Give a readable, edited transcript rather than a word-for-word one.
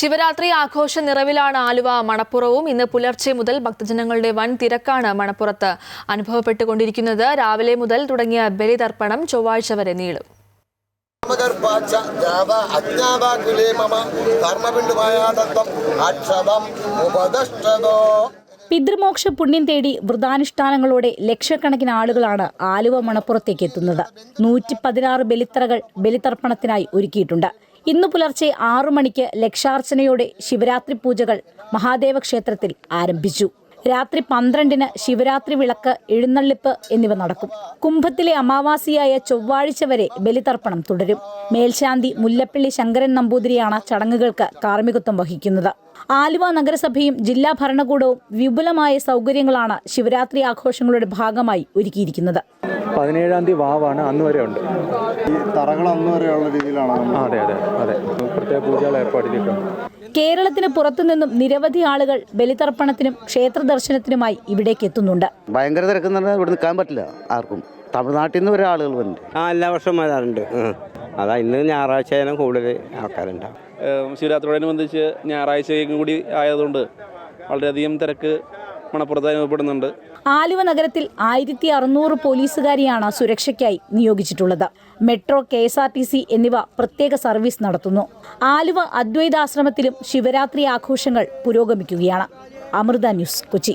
ശിവരാത്രി ആഘോഷ നിറവിലാണ് ആലുവ മണപ്പുറവും. ഇന്ന് പുലർച്ചെ മുതൽ ഭക്തജനങ്ങളുടെ വൻ തിരക്കാണ് മണപ്പുറത്ത് അനുഭവപ്പെട്ടുകൊണ്ടിരിക്കുന്നത്. രാവിലെ മുതൽ തുടങ്ങിയ ബലിതർപ്പണം ചൊവ്വാഴ്ച വരെ നീളും. പിതൃമോക്ഷ പുണ്യം തേടി വ്രതാനുഷ്ഠാനങ്ങളോടെ ലക്ഷക്കണക്കിന് ആളുകളാണ് ആലുവ മണപ്പുറത്തേക്ക് എത്തുന്നത്. 116 ബലിത്തറകൾ ബലിതർപ്പണത്തിനായി ഒരുക്കിയിട്ടുണ്ട്. ഇന്നു പുലർച്ചെ 6 മണിക്ക് ലക്ഷാർച്ചനയോടെ ശിവരാത്രി പൂജകൾ മഹാദേവ ക്ഷേത്രത്തിൽ ആരംഭിച്ചു. രാത്രി 12-ന് ശിവരാത്രി വിളക്ക്, എഴുന്നള്ളിപ്പ് എന്നിവ നടക്കും. കുംഭത്തിലെ അമാവാസിയായ ചൊവ്വാഴ്ച വരെ ബലിതർപ്പണം തുടരും. മേൽശാന്തി മുല്ലപ്പള്ളി ശങ്കരൻ നമ്പൂതിരിയാണ് ചടങ്ങുകൾക്ക് കാർമ്മികത്വം വഹിക്കുന്നത്. ആലുവ നഗരസഭയും ജില്ലാ ഭരണകൂടവും വിപുലമായ സൗകര്യങ്ങളാണ് ശിവരാത്രി ആഘോഷങ്ങളുടെ ഭാഗമായി ഒരുക്കിയിരിക്കുന്നത്. 17-ാം തീയതി വാവാണ്, അന്ന് വരെ ഉണ്ട്. ഈ തറകൾ അന്ന് വരെയുള്ള രീതിയിലാണ്. അതെ പ്രത്യേക പൂജകൾ ഏർപ്പാടിയിട്ടുണ്ട്. കേരളത്തിന് പുറത്തുനിന്നും നിരവധി ആളുകൾ ബലിതർപ്പണത്തിനും ക്ഷേത്ര ദർശനത്തിനുമായി ഇവിടേക്ക് എത്തുന്നുണ്ട്. ഭയങ്കര തിരക്കെന്ന് പറഞ്ഞാൽ ഇവിടെ നിൽക്കാൻ പറ്റില്ല ആർക്കും. തമിഴ്നാട്ടിൽ നിന്ന് വരെ ആളുകൾ വരുന്നുണ്ട്. എല്ലാ വർഷവും വരാറുണ്ട്. അതാ ഇന്ന് ഞായറാഴ്ച കൂടുതൽ ആൾക്കാരുണ്ടാവും. ശിവരാത്രിയോടനുബന്ധിച്ച് ഞായറാഴ്ചയും കൂടി ആയതുകൊണ്ട് വളരെയധികം തിരക്ക് മണപ്പുറത്ത് അനുഭവപ്പെടുന്നുണ്ട്. ആലുവ നഗരത്തിൽ 1600 പോലീസുകാരെയാണ് സുരക്ഷയ്ക്കായി നിയോഗിച്ചിട്ടുള്ളത്. മെട്രോ, KSRTC എന്നിവ പ്രത്യേക സർവീസ് നടത്തുന്നു. ആലുവ അദ്വൈതാശ്രമത്തിലും ശിവരാത്രി ആഘോഷങ്ങൾ പുരോഗമിക്കുകയാണ്. അമൃത ന്യൂസ്, കൊച്ചി.